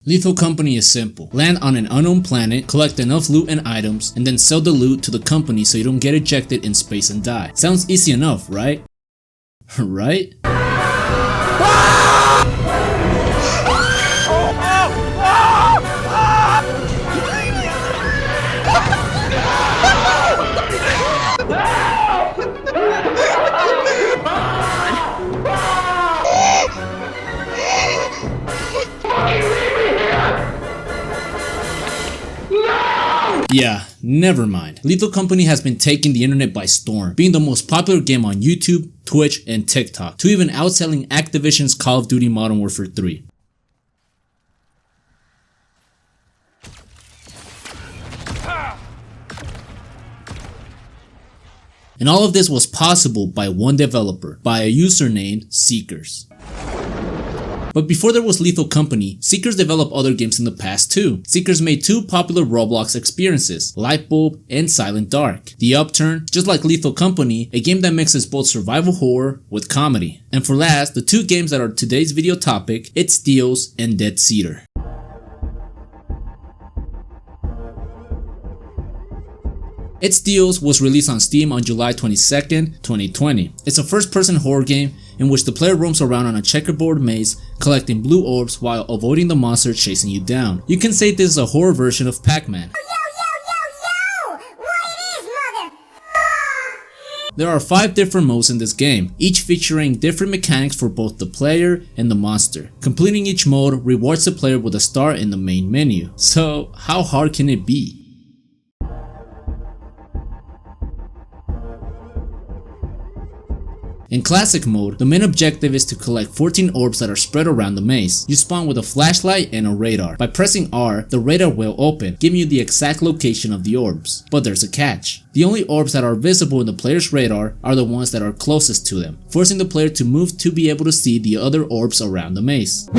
Lethal Company is simple. Land on an unknown planet, collect enough loot and items, and then sell the loot to the company so you don't get ejected in space and die. Sounds easy enough, right? Right? Yeah, never mind. Lethal Company has been taking the internet by storm, being the most popular game on YouTube, Twitch, and TikTok, to even outselling Activision's Call of Duty Modern Warfare 3. And all of this was possible by one developer, by a user named Seekers. But before there was Lethal Company, Seekers developed other games in the past too. Seekers made two popular Roblox experiences, Lightbulb and Silent Dark. The Upturn, just like Lethal Company, a game that mixes both survival horror with comedy. And for last, the two games that are today's video topic, It Steals and Dead Cedar. It Steals was released on Steam on July 22nd, 2020. It's a first-person horror game in which the player roams around on a checkerboard maze collecting blue orbs while avoiding the monster chasing you down. You can say this is a horror version of Pac-Man. There are 5 different modes in this game, each featuring different mechanics for both the player and the monster. Completing each mode rewards the player with a star in the main menu. So how hard can it be? In classic mode, the main objective is to collect 14 orbs that are spread around the maze. You spawn with a flashlight and a radar. By pressing R, the radar will open, giving you the exact location of the orbs. But there's a catch. The only orbs that are visible in the player's radar are the ones that are closest to them, forcing the player to move to be able to see the other orbs around the maze.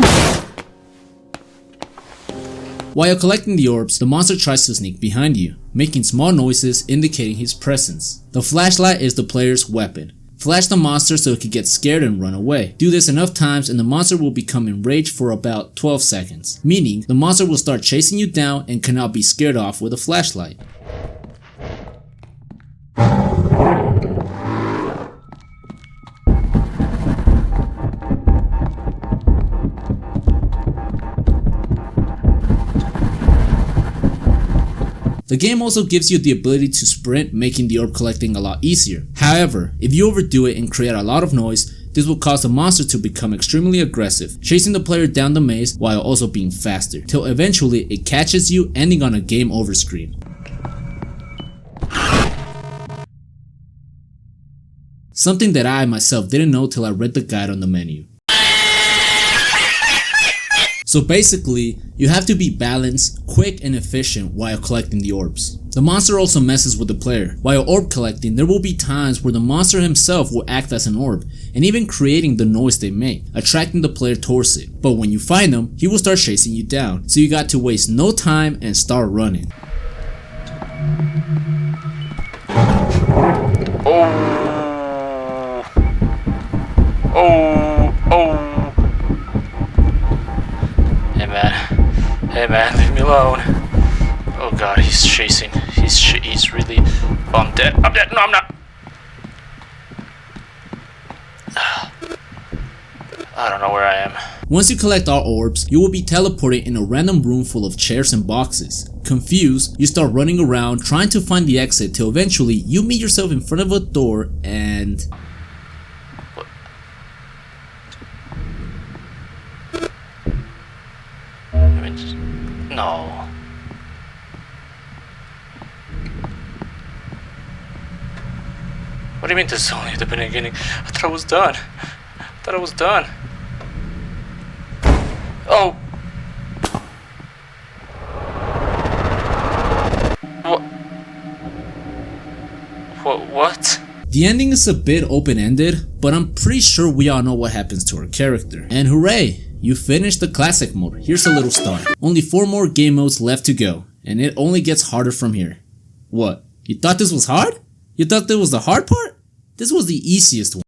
While collecting the orbs, the monster tries to sneak behind you, making small noises indicating his presence. The flashlight is the player's weapon. Flash the monster so it can get scared and run away. Do this enough times and the monster will become enraged for about 12 seconds, meaning the monster will start chasing you down and cannot be scared off with a flashlight. The game also gives you the ability to sprint, making the orb collecting a lot easier. However, if you overdo it and create a lot of noise, this will cause the monster to become extremely aggressive, chasing the player down the maze while also being faster, till eventually it catches you, ending on a game over screen. Something that I myself didn't know till I read the guide on the menu. So basically, you have to be balanced, quick, and efficient while collecting the orbs. The monster also messes with the player. While orb collecting, there will be times where the monster himself will act as an orb, and even creating the noise they make, attracting the player towards it. But when you find him, he will start chasing you down, so you got to waste no time and start running. Hey man, leave me alone. Oh god, he's chasing. He's really... Oh, I'm dead. I'm dead. No, I'm not. I don't know where I am. Once you collect all orbs, you will be teleported in a random room full of chairs and boxes. Confused, you start running around trying to find the exit till eventually you meet yourself in front of a door and... No. What do you mean this is only the beginning? I thought I was done. Oh! What? The ending is a bit open-ended, but I'm pretty sure we all know what happens to our character. And hooray! You finished the classic mode. Here's a little star. Only 4 more game modes left to go, and it only gets harder from here. What? You thought this was hard? You thought this was the hard part? This was the easiest one.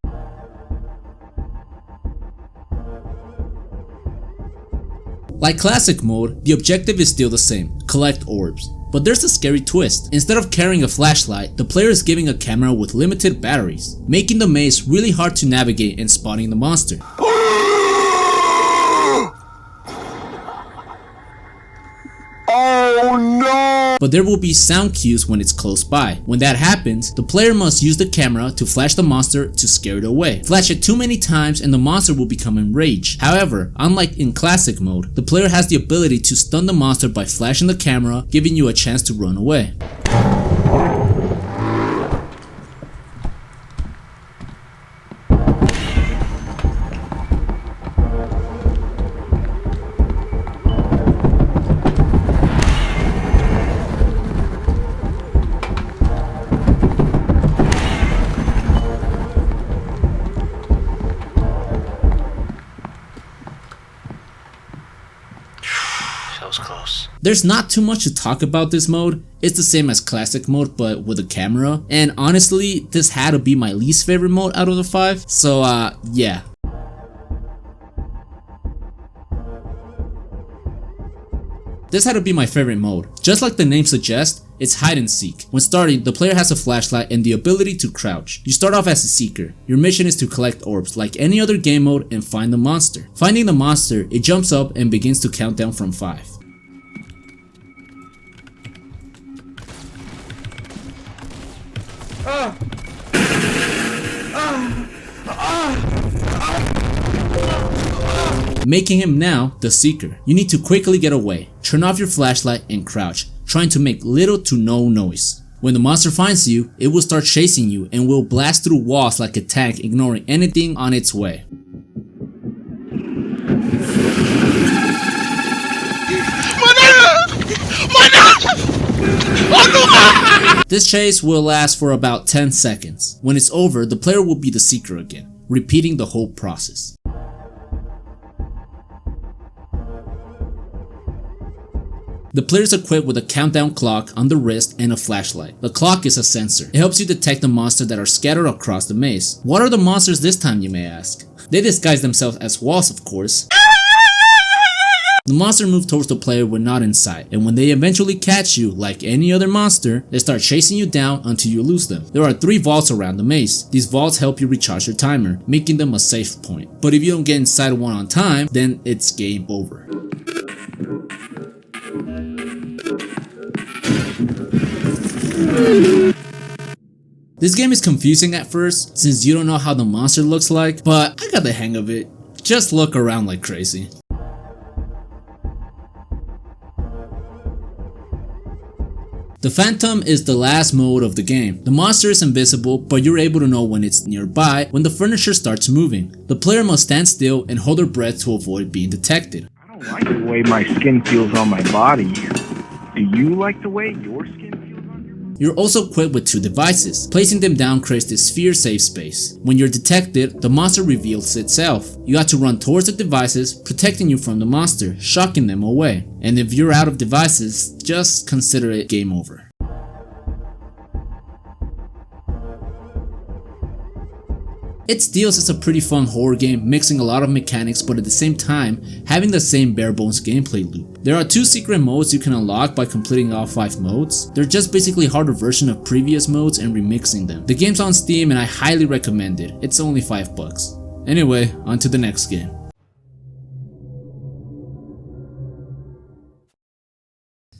Like classic mode, the objective is still the same, collect orbs. But there's a scary twist. Instead of carrying a flashlight, the player is given a camera with limited batteries, making the maze really hard to navigate and spotting the monster. Oh no! But there will be sound cues when it's close by. When that happens, the player must use the camera to flash the monster to scare it away. Flash it too many times and the monster will become enraged. However, unlike in classic mode, the player has the ability to stun the monster by flashing the camera, giving you a chance to run away. That was close. There's not too much to talk about this mode. It's the same as classic mode but with a camera, and honestly this had to be my least favorite mode out of the 5, so yeah. This had to be my favorite mode. Just like the name suggests, it's hide and seek. When starting, the player has a flashlight and the ability to crouch. You start off as a seeker. Your mission is to collect orbs like any other game mode and find the monster. Finding the monster, it jumps up and begins to count down from 5. Making him now the seeker. You need to quickly get away. Turn off your flashlight and crouch, trying to make little to no noise. When the monster finds you, it will start chasing you and will blast through walls like a tank, ignoring anything on its way. This chase will last for about 10 seconds. When it's over, the player will be the seeker again, repeating the whole process. The player is equipped with a countdown clock on the wrist and a flashlight. The clock is a sensor. It helps you detect the monsters that are scattered across the maze. What are the monsters this time, you may ask? They disguise themselves as walls, of course. The monster moves towards the player when not in sight, and when they eventually catch you, like any other monster, they start chasing you down until you lose them. There are 3 vaults around the maze. These vaults help you recharge your timer, making them a safe point. But if you don't get inside one on time, then it's game over. This game is confusing at first since you don't know how the monster looks like, but I got the hang of it. Just look around like crazy. The Phantom is the last mode of the game. The monster is invisible, but you're able to know when it's nearby when the furniture starts moving. The player must stand still and hold their breath to avoid being detected. I don't like the way my skin feels on my body. Do you like the way your skin feels on your body? You're also equipped with 2 devices. Placing them down creates this sphere safe space. When you're detected, the monster reveals itself. You have to run towards the devices, protecting you from the monster, shocking them away. And if you're out of devices, just consider it game over. It Steals is a pretty fun horror game, mixing a lot of mechanics but at the same time having the same bare bones gameplay loop. There are 2 secret modes you can unlock by completing all 5 modes. They're just basically harder version of previous modes and remixing them. The game's on Steam and I highly recommend it. It's only $5. Anyway, on to the next game.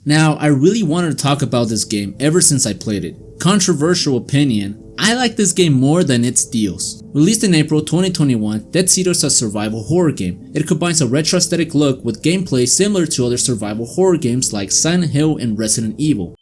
Now, I really wanted to talk about this game ever since I played it. Controversial opinion, I like this game more than It Steals. Released in April 2021, Dead Cedar is a survival horror game. It combines a retro aesthetic look with gameplay similar to other survival horror games like Silent Hill and Resident Evil.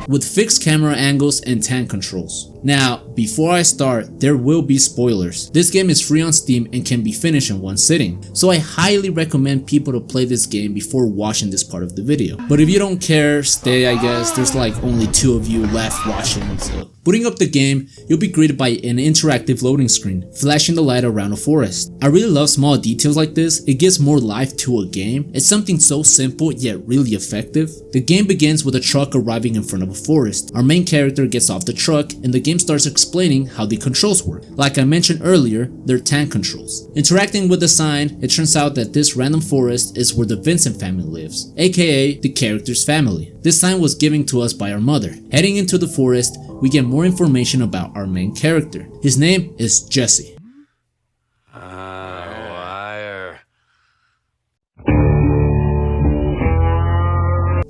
With fixed camera angles and tank controls. Now, before I start, there will be spoilers. This game is free on Steam and can be finished in one sitting, so I highly recommend people to play this game before watching this part of the video. But if you don't care, stay I guess, there's like only 2 of you left watching, so. Booting up the game, you'll be greeted by an interactive loading screen, flashing the light around a forest. I really love small details like this, it gives more life to a game. It's something so simple yet really effective. The game begins with a truck arriving in front of a forest. Our main character gets off the truck and the game starts explaining explaining how the controls work. Like I mentioned earlier, they're tank controls. Interacting with the sign, it turns out that this random forest is where the Vincent family lives, aka the character's family. This sign was given to us by our mother. Heading into the forest, we get more information about our main character. His name is Jesse.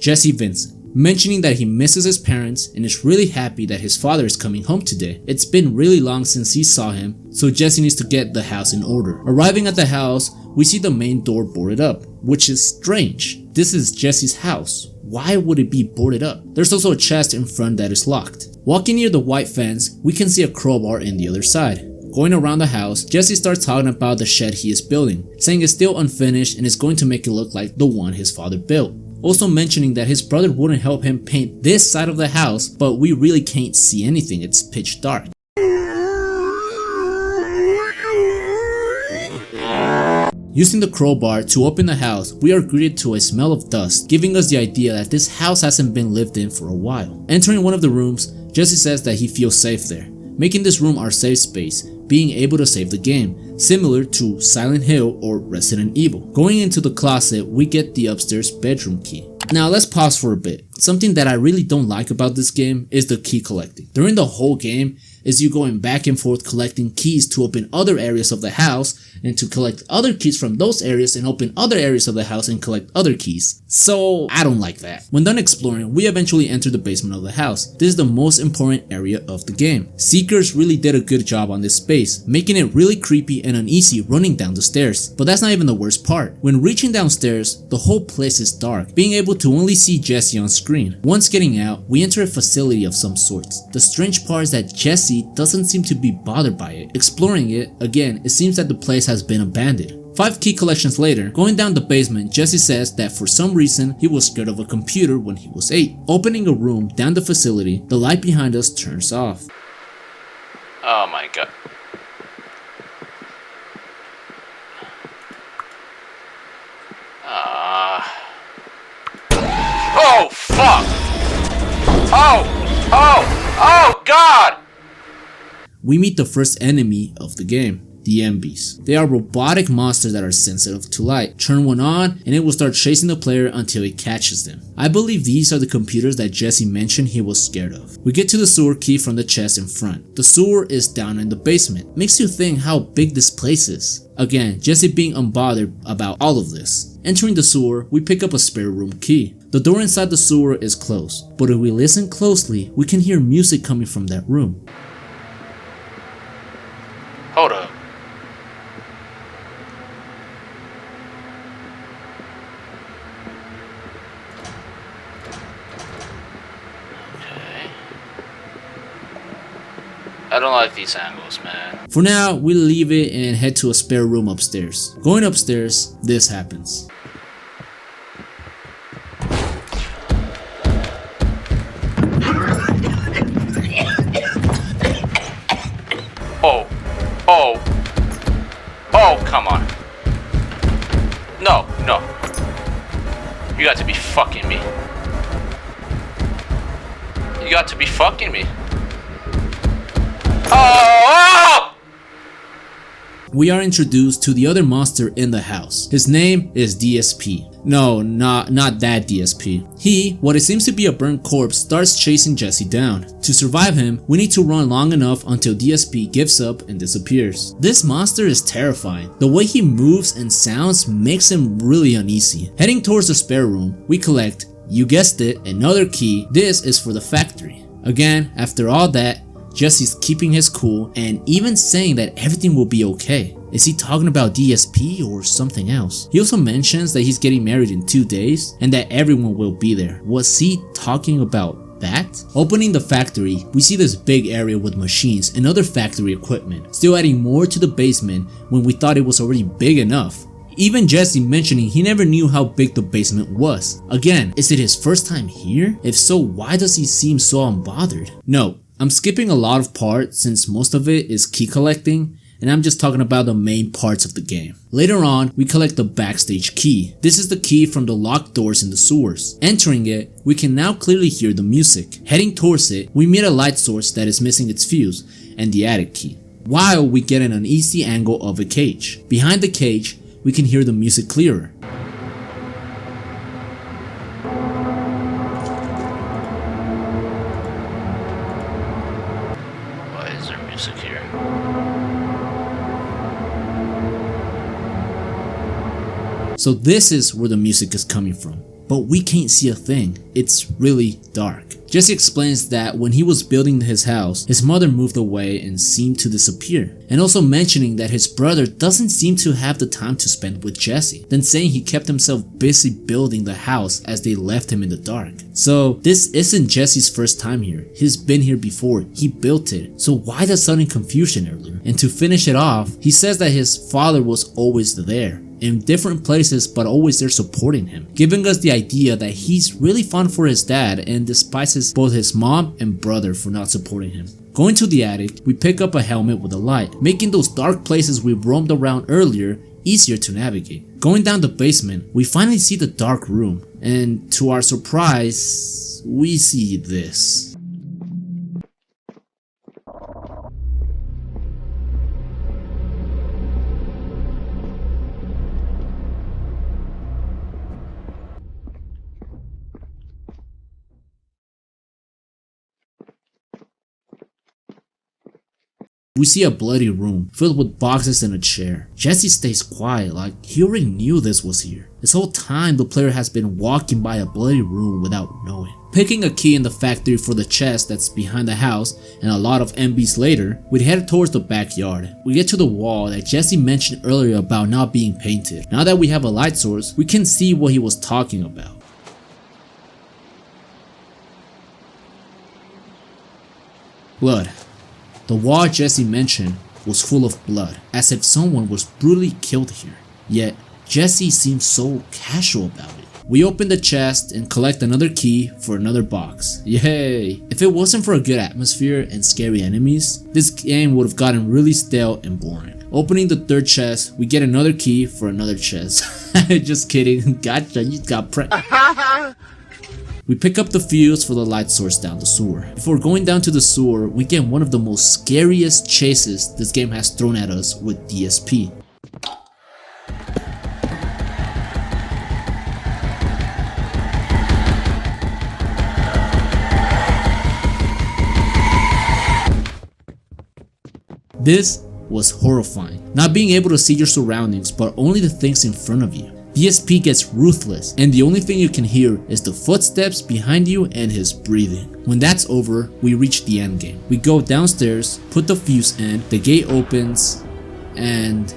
Jesse Vincent, mentioning that he misses his parents and is really happy that his father is coming home today. It's been really long since he saw him, so Jesse needs to get the house in order. Arriving at the house, we see the main door boarded up, which is strange. This is Jesse's house. Why would it be boarded up? There's also a chest in front that is locked. Walking near the white fence, we can see a crowbar in the other side. Going around the house, Jesse starts talking about the shed he is building, saying it's still unfinished and is going to make it look like the one his father built. Also mentioning that his brother wouldn't help him paint this side of the house, but we really can't see anything, it's pitch dark. Using the crowbar to open the house, we are greeted to a smell of dust, giving us the idea that this house hasn't been lived in for a while. Entering one of the rooms, Jesse says that he feels safe there, making this room our safe space, being able to save the game, similar to Silent Hill or Resident Evil. Going into the closet, we get the upstairs bedroom key. Now let's pause for a bit. Something that I really don't like about this game is the key collecting. During the whole game is you going back and forth collecting keys to open other areas of the house and to collect other keys from those areas and open other areas of the house and collect other keys. So I don't like that. When done exploring, we eventually enter the basement of the house. This is the most important area of the game. Seekers really did a good job on this space, making it really creepy and uneasy running down the stairs. But that's not even the worst part. When reaching downstairs, the whole place is dark, being able to only see Jesse on screen. Once getting out, we enter a facility of some sorts. The strange part is that Jesse doesn't seem to be bothered by it. Exploring it, again, it seems that the place has been abandoned. 5 key collections later, going down the basement, Jesse says that for some reason he was scared of a computer when he was 8. Opening a room down the facility, the light behind us turns off. Oh my god. Oh fuck! Oh god! We meet the first enemy of the game, the MBs. They are robotic monsters that are sensitive to light. Turn one on and it will start chasing the player until it catches them. I believe these are the computers that Jesse mentioned he was scared of. We get to the sewer key from the chest in front. The sewer is down in the basement. Makes you think how big this place is. Again, Jesse being unbothered about all of this. Entering the sewer, we pick up a spare room key. The door inside the sewer is closed, but if we listen closely, we can hear music coming from that room. Hold up. Okay. I don't like these angles, man. For now, we leave it and head to a spare room upstairs. Going upstairs, this happens. Oh, come on. No. You got to be fucking me. You got to be fucking me. Oh! We are introduced to the other monster in the house. His name is DSP. No, not that DSP. He, what it seems to be a burnt corpse, starts chasing Jesse down. To survive him, we need to run long enough until DSP gives up and disappears. This monster is terrifying. The way he moves and sounds makes him really uneasy. Heading towards the spare room, we collect, you guessed it, another key. This is for the factory. Again, after all that, Jesse's keeping his cool and even saying that everything will be okay. Is he talking about DSP or something else? He also mentions that he's getting married in 2 days and that everyone will be there. Was he talking about that? Opening the factory, we see this big area with machines and other factory equipment, still adding more to the basement when we thought it was already big enough. Even Jesse mentioning he never knew how big the basement was. Again, is it his first time here? If so, why does he seem so unbothered? No. I'm skipping a lot of parts since most of it is key collecting and I'm just talking about the main parts of the game. Later on, we collect the backstage key. This is the key from the locked doors in the sewers. Entering it, we can now clearly hear the music. Heading towards it, we meet a light source that is missing its fuse and the attic key. While we get an uneasy angle of a cage. Behind the cage, we can hear the music clearer. Why is there music here? So this is where the music is coming from. But we can't see a thing. It's really dark. Jesse explains that when he was building his house, his mother moved away and seemed to disappear. And also mentioning that his brother doesn't seem to have the time to spend with Jesse. Then saying he kept himself busy building the house as they left him in the dark. So this isn't Jesse's first time here. He's been here before. He built it. So why the sudden confusion earlier? And to finish it off, he says that his father was always there. In different places but always there supporting him, giving us the idea that he's really fond for his dad and despises both his mom and brother for not supporting him. Going to the attic, we pick up a helmet with a light, making those dark places we roamed around earlier easier to navigate. Going down the basement, we finally see the dark room, and to our surprise, we see this. We see a bloody room filled with boxes and a chair. Jesse stays quiet like he already knew this was here. This whole time the player has been walking by a bloody room without knowing. Picking a key in the factory for the chest that's behind the house and a lot of MBs later, we head towards the backyard. We get to the wall that Jesse mentioned earlier about not being painted. Now that we have a light source, we can see what he was talking about. Blood. The wall Jesse mentioned was full of blood, as if someone was brutally killed here. Yet, Jesse seems so casual about it. We open the chest and collect another key for another box. Yay! If it wasn't for a good atmosphere and scary enemies, this game would have gotten really stale and boring. Opening the third chest, we get another key for another chest. Just kidding, gotcha, you got pranked. We pick up the fuse for the light source down the sewer. Before going down to the sewer, we get one of the most scariest chases this game has thrown at us with DSP. This was horrifying. Not being able to see your surroundings, but only the things in front of you. DSP gets ruthless, and the only thing you can hear is the footsteps behind you and his breathing. When that's over, we reach the end game. We go downstairs, put the fuse in, the gate opens, and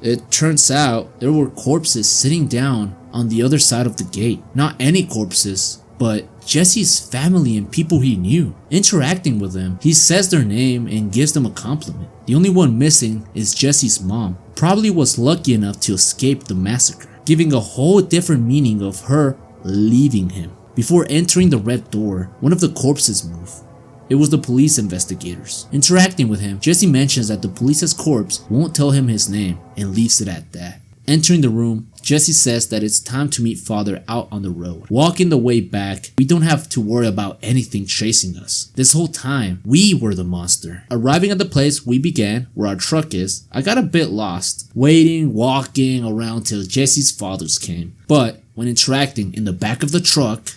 it turns out there were corpses sitting down on the other side of the gate. Not any corpses, but Jesse's family and people he knew. Interacting with them, he says their name and gives them a compliment. The only one missing is Jesse's mom. Probably was lucky enough to escape the massacre, giving a whole different meaning of her leaving him. Before entering the red door, one of the corpses moved. It was the police investigators. Interacting with him, Jesse mentions that the police's corpse won't tell him his name and leaves it at that. Entering the room, Jesse says that it's time to meet father out on the road. Walking the way back, we don't have to worry about anything chasing us. This whole time, we were the monster. Arriving at the place we began, where our truck is, I got a bit lost. Waiting, walking around till Jesse's fathers came. But when interacting in the back of the truck,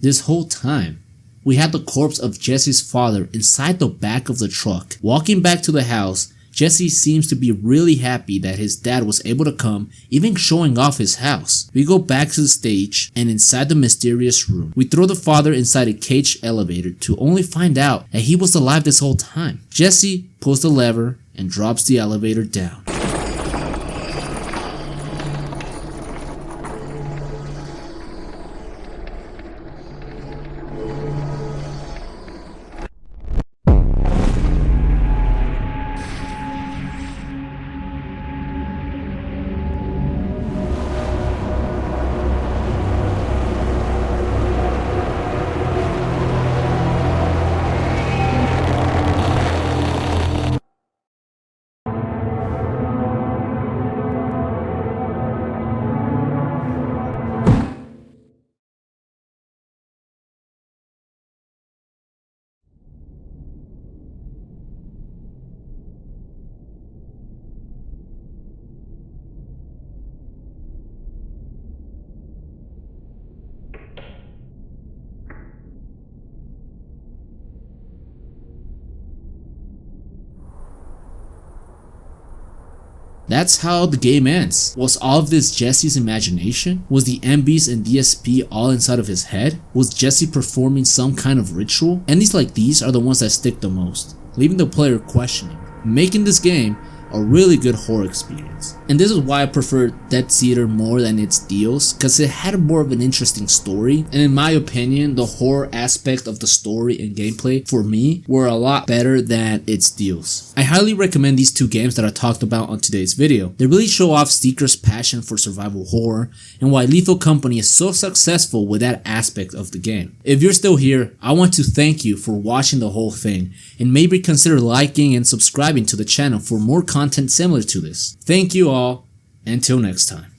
this whole time, we had the corpse of Jesse's father inside the back of the truck. Walking back to the house, Jesse seems to be really happy that his dad was able to come, even showing off his house. We go back to the stage, and inside the mysterious room, we throw the father inside a caged elevator to only find out that he was alive this whole time. Jesse pulls the lever and drops the elevator down. That's how the game ends. Was all of this Jesse's imagination? Was the MBs and DSP all inside of his head? Was Jesse performing some kind of ritual? Endings like these are the ones that stick the most, leaving the player questioning, making this game a really good horror experience. And this is why I prefer Death Eater more than its deals, because it had more of an interesting story, and in my opinion the horror aspect of the story and gameplay for me were a lot better than its deals. I highly recommend these two games that I talked about on today's video. They really show off Seeker's passion for survival horror and why Lethal Company is so successful with that aspect of the game. If you're still here, I want to thank you for watching the whole thing, and maybe consider liking and subscribing to the channel for more content similar to this. Thank you all, until next time.